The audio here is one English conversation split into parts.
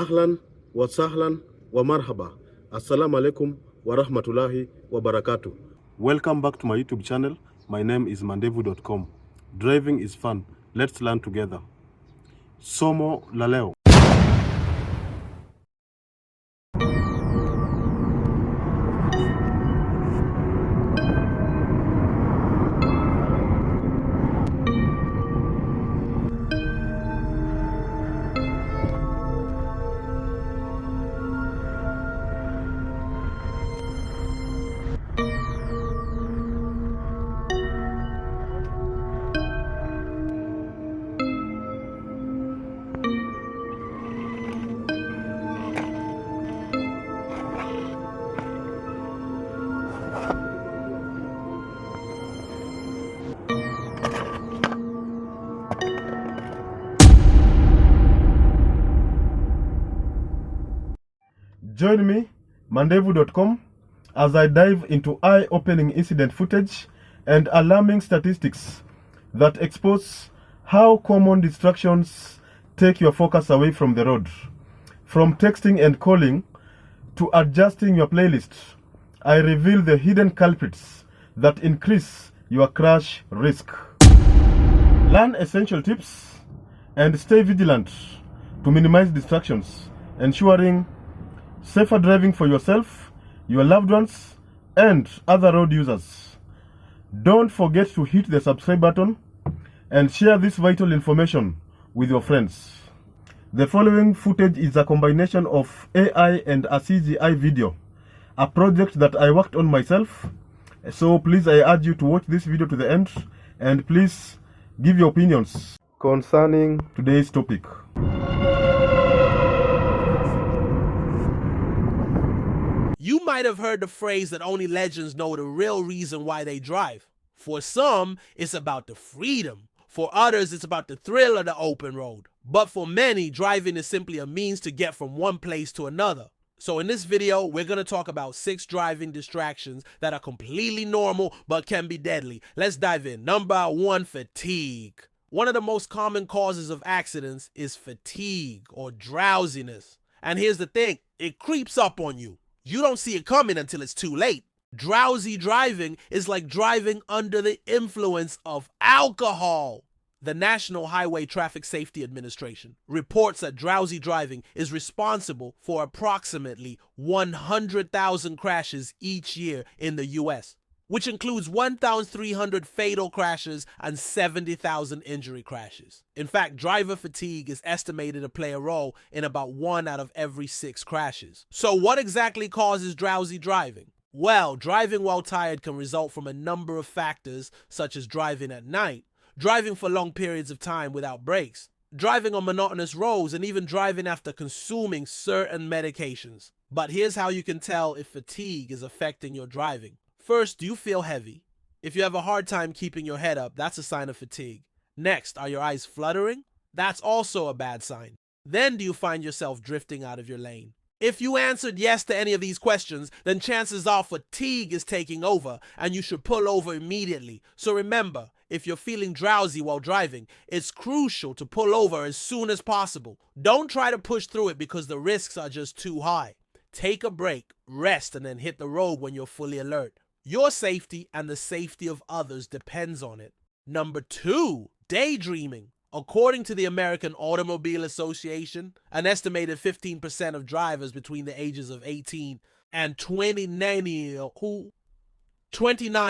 Ahlan wa sahlan wa marhaba. Assalamu alaikum wa rahmatullahi wa barakatuh. Welcome back to my YouTube channel. My name is Mandevu.com. Driving is fun. Let's learn together. Somo la leo. Join me, Mandevu.com, as I dive into eye-opening incident footage and alarming statistics that expose how common distractions take your focus away from the road. From texting and calling to adjusting your playlist, I reveal the hidden culprits that increase your crash risk. Learn essential tips and stay vigilant to minimize distractions, ensuring safer driving for yourself, your loved ones, and other road users. Don't forget to hit the subscribe button and share this vital information with your friends. The following footage is a combination of AI and a CGI video, a project that I worked on myself. So please, I urge you to watch this video to the end and please give your opinions concerning today's topic. You might have heard the phrase that only legends know the real reason why they drive. For some, it's about the freedom. For others, it's about the thrill of the open road. But for many, driving is simply a means to get from one place to another. So in this video, we're going to talk about 6 driving distractions that are completely normal but can be deadly. Let's dive in. Number 1, fatigue. One of the most common causes of accidents is fatigue or drowsiness. And here's the thing, it creeps up on you. You don't see it coming until it's too late. Drowsy driving is like driving under the influence of alcohol. The National Highway Traffic Safety Administration reports that drowsy driving is responsible for approximately 100,000 crashes each year in the US, which includes 1,300 fatal crashes and 70,000 injury crashes. In fact, driver fatigue is estimated to play a role in about 1 out of every 6 crashes. So what exactly causes drowsy driving? Well, driving while tired can result from a number of factors, such as driving at night, driving for long periods of time without breaks, driving on monotonous roads, and even driving after consuming certain medications. But here's how you can tell if fatigue is affecting your driving. First, do you feel heavy? If you have a hard time keeping your head up, that's a sign of fatigue. Next, are your eyes fluttering? That's also a bad sign. Then do you find yourself drifting out of your lane? If you answered yes to any of these questions, then chances are fatigue is taking over and you should pull over immediately. So remember, if you're feeling drowsy while driving, it's crucial to pull over as soon as possible. Don't try to push through it because the risks are just too high. Take a break, rest, and then hit the road when you're fully alert. Your safety and the safety of others depends on it. Number 2, daydreaming. According to the American Automobile Association, an estimated 15% of drivers between the ages of 18 and 29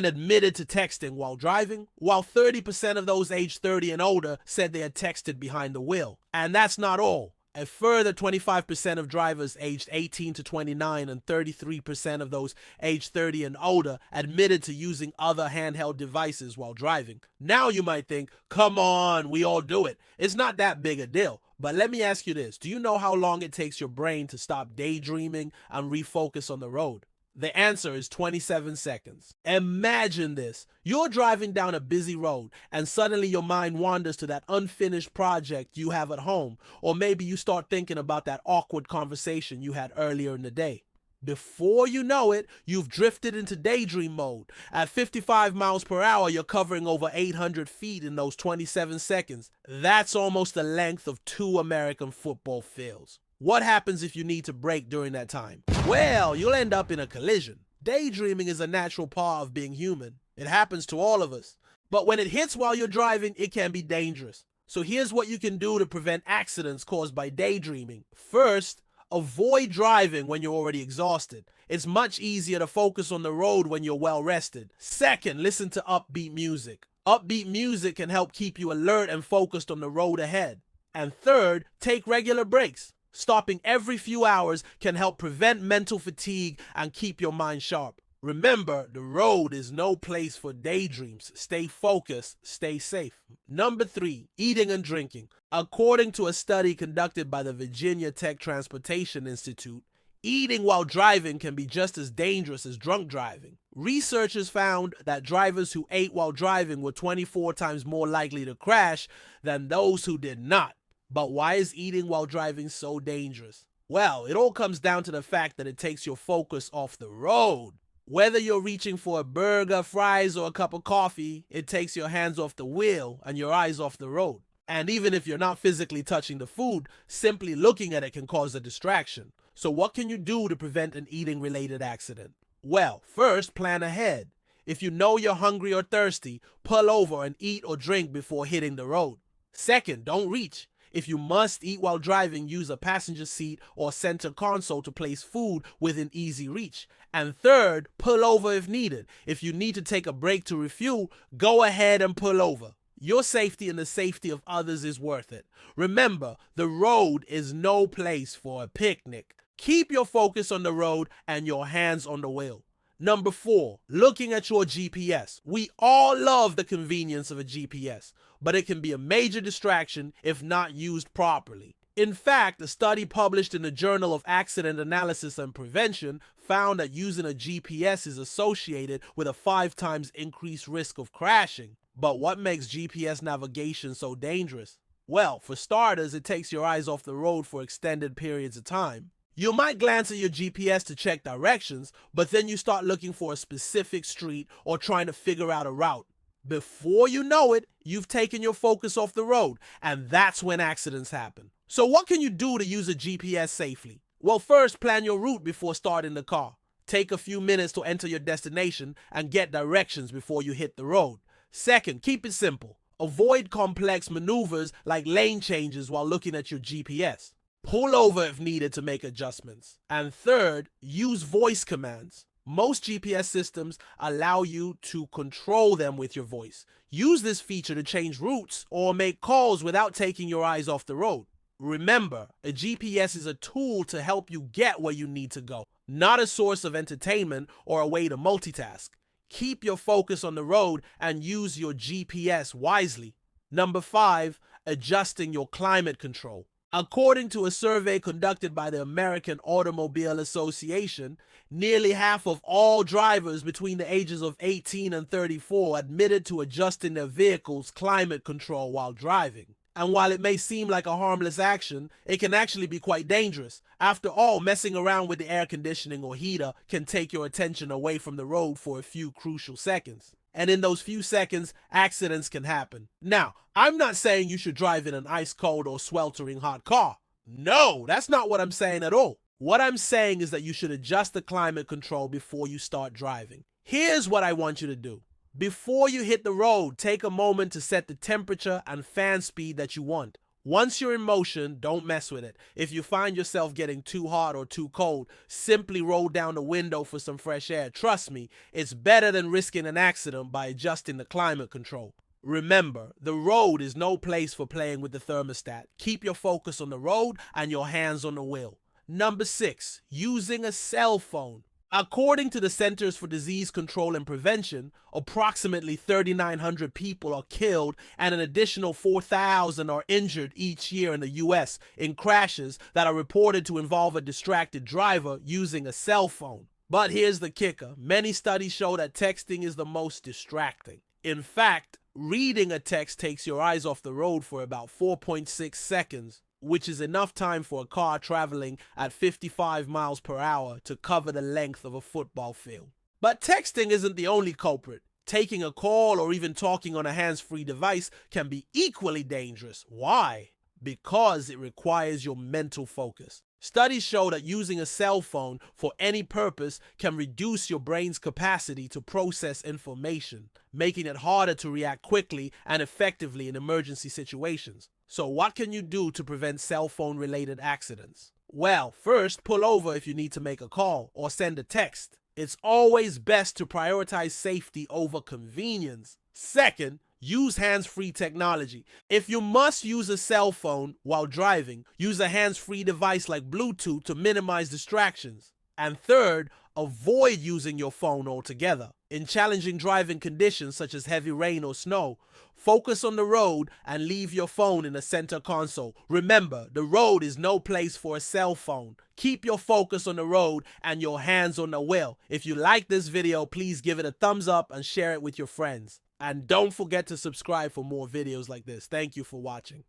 admitted to texting while driving, while 30% of those aged 30 and older said they had texted behind the wheel. And that's not all. A further 25% of drivers aged 18 to 29 and 33% of those aged 30 and older admitted to using other handheld devices while driving. Now you might think, come on, we all do it. It's not that big a deal. But let me ask you this. Do you know how long it takes your brain to stop daydreaming and refocus on the road? The answer is 27 seconds. Imagine this. You're driving down a busy road and suddenly your mind wanders to that unfinished project you have at home, or maybe you start thinking about that awkward conversation you had earlier in the day. Before you know it, you've drifted into daydream mode. At 55 miles per hour, you're covering over 800 feet in those 27 seconds. That's almost the length of 2 American football fields. What happens if you need to brake during that time? Well, you'll end up in a collision. Daydreaming is a natural part of being human. It happens to all of us. But when it hits while you're driving, it can be dangerous. So here's what you can do to prevent accidents caused by daydreaming. First, avoid driving when you're already exhausted. It's much easier to focus on the road when you're well rested. Second, listen to upbeat music. Upbeat music can help keep you alert and focused on the road ahead. And third, take regular breaks. Stopping every few hours can help prevent mental fatigue and keep your mind sharp. Remember, the road is no place for daydreams. Stay focused, stay safe. Number 3, eating and drinking. According to a study conducted by the Virginia Tech Transportation Institute, eating while driving can be just as dangerous as drunk driving. Researchers found that drivers who ate while driving were 24 times more likely to crash than those who did not. But why is eating while driving so dangerous? Well, it all comes down to the fact that it takes your focus off the road. Whether you're reaching for a burger, fries, or a cup of coffee, it takes your hands off the wheel and your eyes off the road. And even if you're not physically touching the food, simply looking at it can cause a distraction. So what can you do to prevent an eating-related accident? Well, first, plan ahead. If you know you're hungry or thirsty, pull over and eat or drink before hitting the road. Second, don't reach. If you must eat while driving, use a passenger seat or center console to place food within easy reach. And third, pull over if needed. If you need to take a break to refuel, go ahead and pull over. Your safety and the safety of others is worth it. Remember, the road is no place for a picnic. Keep your focus on the road and your hands on the wheel. Number 4, looking at your GPS. We all love the convenience of a GPS, but it can be a major distraction if not used properly. In fact, a study published in the Journal of Accident Analysis and Prevention found that using a GPS is associated with a 5 times increased risk of crashing. But what makes GPS navigation so dangerous? Well, for starters, it takes your eyes off the road for extended periods of time. You might glance at your GPS to check directions, but then you start looking for a specific street or trying to figure out a route. Before you know it, you've taken your focus off the road, and that's when accidents happen. So what can you do to use a GPS safely? Well, first, plan your route before starting the car. Take a few minutes to enter your destination and get directions before you hit the road. Second, keep it simple. Avoid complex maneuvers like lane changes while looking at your GPS. Pull over if needed to make adjustments. And third, use voice commands. Most GPS systems allow you to control them with your voice. Use this feature to change routes or make calls without taking your eyes off the road. Remember, a GPS is a tool to help you get where you need to go, not a source of entertainment or a way to multitask. Keep your focus on the road and use your GPS wisely. Number 5, adjusting your climate control. According to a survey conducted by the American Automobile Association, nearly half of all drivers between the ages of 18 and 34 admitted to adjusting their vehicle's climate control while driving. And while it may seem like a harmless action, it can actually be quite dangerous. After all, messing around with the air conditioning or heater can take your attention away from the road for a few crucial seconds. And in those few seconds, accidents can happen. Now, I'm not saying you should drive in an ice cold or sweltering hot car. No, that's not what I'm saying at all. What I'm saying is that you should adjust the climate control before you start driving. Here's what I want you to do. Before you hit the road, take a moment to set the temperature and fan speed that you want. Once you're in motion, don't mess with it. If you find yourself getting too hot or too cold, simply roll down the window for some fresh air. Trust me, it's better than risking an accident by adjusting the climate control. Remember, the road is no place for playing with the thermostat. Keep your focus on the road and your hands on the wheel. Number 6, using a cell phone. According to the Centers for Disease Control and Prevention, approximately 3,900 people are killed and an additional 4,000 are injured each year in the U.S. in crashes that are reported to involve a distracted driver using a cell phone. But here's the kicker. Many studies show that texting is the most distracting. In fact, reading a text takes your eyes off the road for about 4.6 seconds, which is enough time for a car traveling at 55 miles per hour to cover the length of a football field. But texting isn't the only culprit. Taking a call or even talking on a hands-free device can be equally dangerous. Why? because it requires your mental focus. Studies show that using a cell phone for any purpose can reduce your brain's capacity to process information, making it harder to react quickly and effectively in emergency situations. So what can you do to prevent cell phone related accidents? Well, first, pull over if you need to make a call or send a text. It's always best to prioritize safety over convenience. Second, use hands-free technology. If you must use a cell phone while driving, use a hands-free device like Bluetooth to minimize distractions. And third, avoid using your phone altogether. In challenging driving conditions such as heavy rain or snow, focus on the road and leave your phone in the center console. Remember, the road is no place for a cell phone. Keep your focus on the road and your hands on the wheel. If you like this video, please give it a thumbs up and share it with your friends. And don't forget to subscribe for more videos like this. Thank you for watching.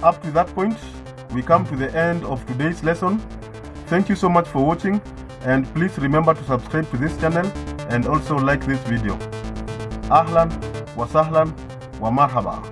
Up to that point, we come to the end of today's lesson. Thank you so much for watching, and please remember to subscribe to this channel and also like this video. Ahlan wa sahlan wa marhaba.